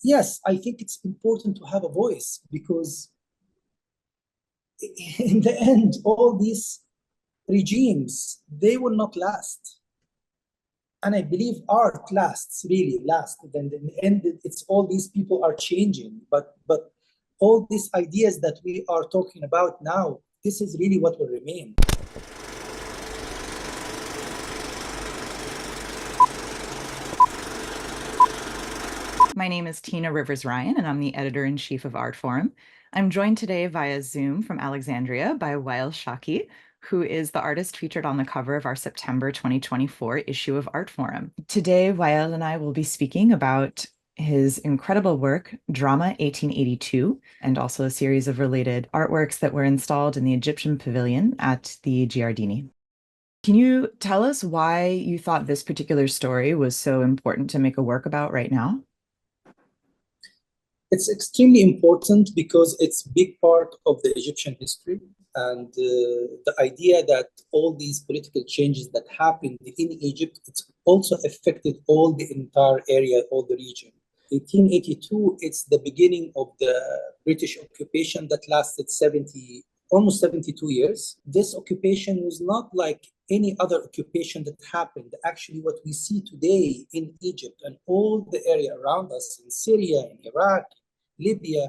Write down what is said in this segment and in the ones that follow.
yes, I think it's important to have a voice because in the end, all these regimes, they will not last. And I believe art lasts, really lasts. Then in the end, it's all these people are changing, but all these ideas that we are talking about now, this is really what will remain. My name is Tina Rivers Ryan, and I'm the editor-in-chief of Artforum. I'm joined today via Zoom from Alexandria by Wael Shawky, who is the artist featured on the cover of our September 2024 issue of Artforum. Today, Wael and I will be speaking about his incredible work, Drama 1882, and also a series of related artworks that were installed in the Egyptian pavilion at the Giardini. Can you tell us why you thought this particular story was so important to make a work about right now? It's extremely important because it's a big part of the Egyptian history. And the idea that all these political changes that happened in Egypt, it's also affected all the entire area, all the region. 1882, it's the beginning of the British occupation that lasted almost 72 years. This occupation was not like any other occupation that happened. Actually, what we see today in Egypt and all the area around us, in Syria, in Iraq, Libya,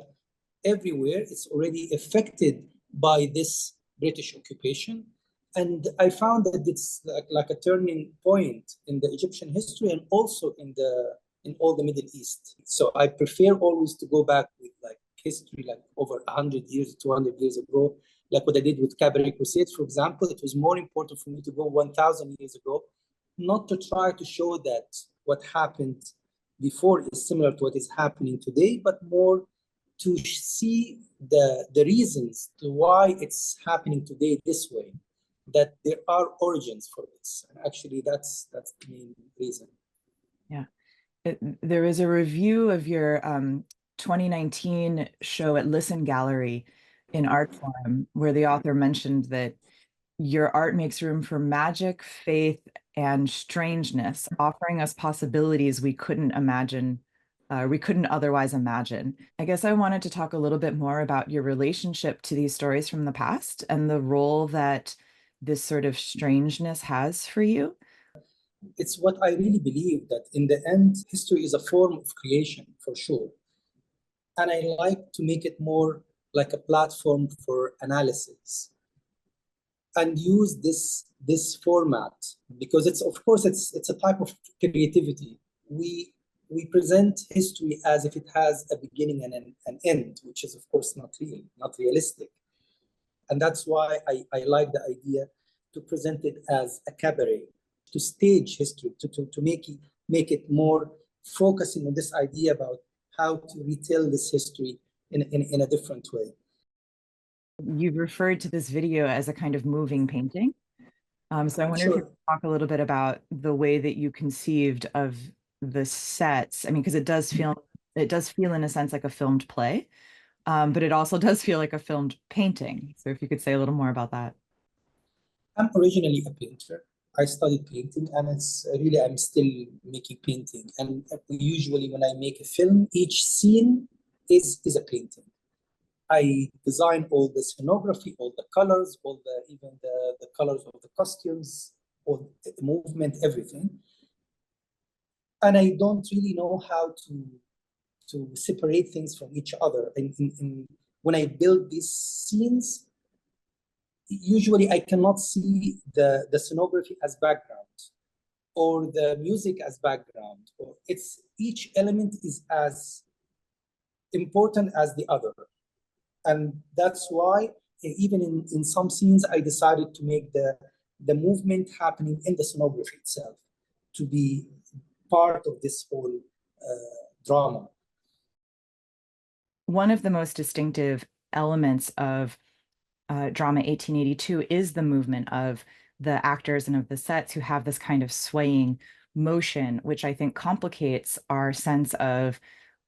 everywhere, it's already affected by this British occupation. And I found that it's like a turning point in the Egyptian history and also in all the Middle East. So I prefer always to go back with like history, like over 100 years, 200 years ago, like what I did with Cabaret Crusades, for example. It was more important for me to go 1,000 years ago, not to try to show that what happened before is similar to what is happening today, but more to see the reasons to why it's happening today this way, that there are origins for this. And actually, that's the main reason. Yeah. There is a review of your 2019 show at Listen Gallery in Artforum where the author mentioned that your art makes room for magic, faith, and strangeness, offering us possibilities we couldn't imagine, we couldn't otherwise imagine. I guess I wanted to talk a little bit more about your relationship to these stories from the past and the role that this sort of strangeness has for you. It's what I really believe, that in the end, history is a form of creation for sure. And I like to make it more like a platform for analysis and use this format because it's, of course, it's a type of creativity. We present history as if it has a beginning and an end, which is of course not real, not realistic. And that's why I like the idea to present it as a cabaret, to stage history, to make it more focusing on this idea about how to retell this history in a different way. You've referred to this video as a kind of moving painting. So I wonder if you Sure. could talk a little bit about the way that you conceived of the sets. I mean, because it does feel in a sense like a filmed play, but it also does feel like a filmed painting. So if you could say a little more about that. I'm originally a painter. I studied painting, and it's really, I'm still making painting. And usually, when I make a film, each scene is a painting. I design all the scenography, all the colors, all the even the colors of the costumes, all the movement, everything. And I don't really know how to separate things from each other. When I build these scenes, usually I cannot see the scenography as background or the music as background. Or it's each element is as important as the other. And that's why even in some scenes, I decided to make the movement happening in the scenography itself to be part of this whole drama. One of the most distinctive elements of Drama 1882 is the movement of the actors and of the sets who have this kind of swaying motion, which I think complicates our sense of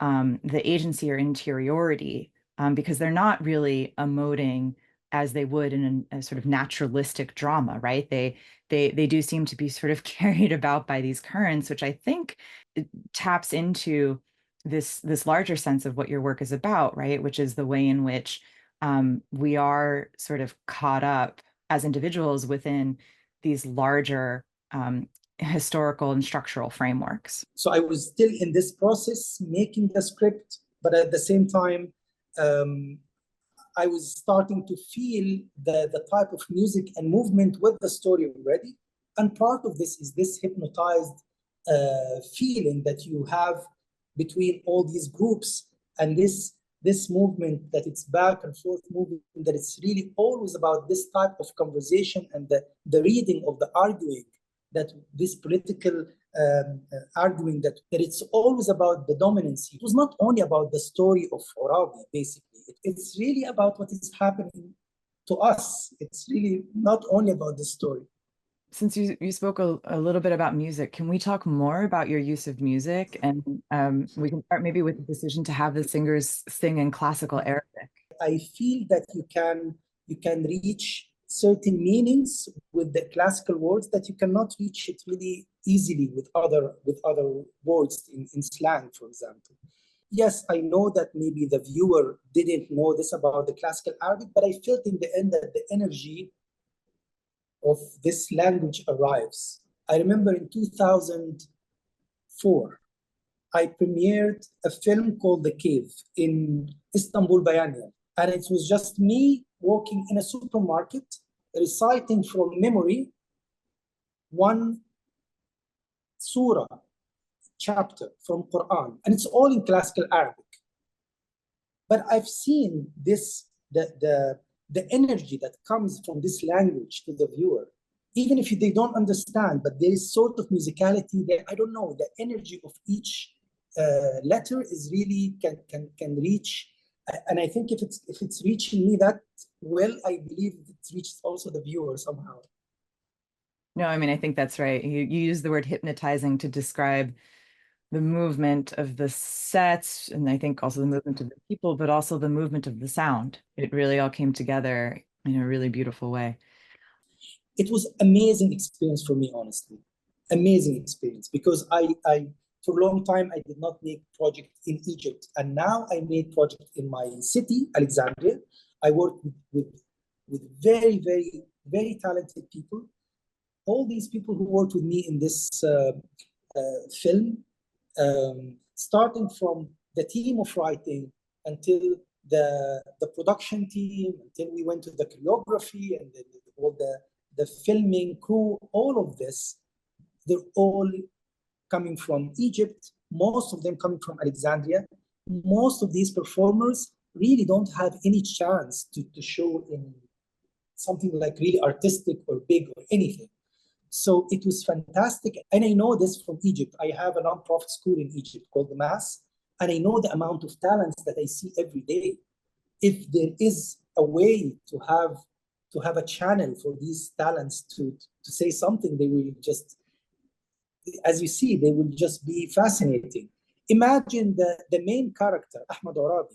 the agency or interiority, because they're not really emoting as they would in a sort of naturalistic drama, right? They do seem to be sort of carried about by these currents, which I think taps into this larger sense of what your work is about, right? Which is the way in which we are sort of caught up as individuals within these larger historical and structural frameworks. So I was still in this process, making the script, but at the same time, I was starting to feel the type of music and movement with the story already. And part of this is this hypnotized feeling that you have between all these groups, and this movement, that it's back and forth moving, that it's really always about this type of conversation and the reading of the arguing, that this political arguing, that it's always about the dominance. It was not only about the story of Urabi, basically. It's really about what is happening to us. It's really not only about the story. Since you spoke a little bit about music, can we talk more about your use of music? And we can start maybe with the decision to have the singers sing in classical Arabic. I feel that you can reach certain meanings with the classical words that you cannot reach it really easily with other words in slang, for example. Yes, I know that maybe the viewer didn't know this about the classical Arabic, but I felt in the end that the energy of this language arrives. I remember in 2004, I premiered a film called The Cave in Istanbul, Bayania. And it was just me walking in a supermarket, reciting from memory one surah, chapter from Quran, and it's all in classical Arabic. But I've seen this, the energy that comes from this language to the viewer, even if they don't understand, but there is sort of musicality there. I don't know, the energy of each letter is really can reach, and I think if it's reaching me that well, I believe it reaches also the viewer somehow. No, I mean, I think that's right. You use the word hypnotizing to describe the movement of the sets, and I think also the movement of the people, but also the movement of the sound. It really all came together in a really beautiful way. It was amazing experience for me, honestly. Amazing experience, because I for a long time I did not make project in Egypt, and now I made project in my city, Alexandria. I work with very, very, very talented people. All these people who worked with me in this film, starting from the team of writing until the production team, until we went to the choreography and all the filming crew, all of this, they're all coming from Egypt, most of them coming from Alexandria. Most of these performers really don't have any chance to show in something like really artistic or big or anything. So it was fantastic. And I know this from Egypt. I have a nonprofit school in Egypt called the Mass, and I know the amount of talents that I see every day. If there is a way to have a channel for these talents to say something, they will just, as you see, they will just be fascinating. Imagine the main character, Ahmad Urabi,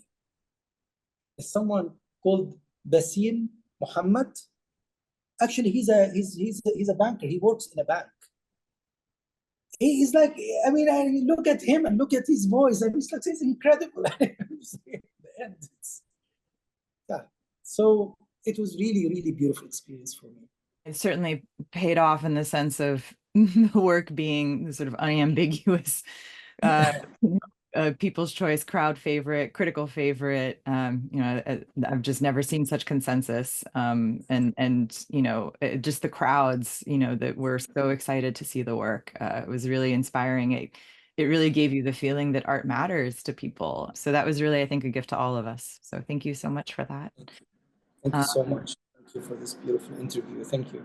is someone called Basim Muhammad. Actually, he's a banker. He works in a bank. He's like, I mean, I look at him and look at his voice, and it's like, it's incredible. Yeah. So it was really, really beautiful experience for me. It certainly paid off in the sense of the work being the sort of unambiguous people's choice, crowd favorite, critical favorite. I've just never seen such consensus. And just the crowds, that were so excited to see the work. It was really inspiring. It really gave you the feeling that art matters to people. So that was really, I think, a gift to all of us. So thank you so much for that. Thank you so much. Thank you for this beautiful interview. Thank you.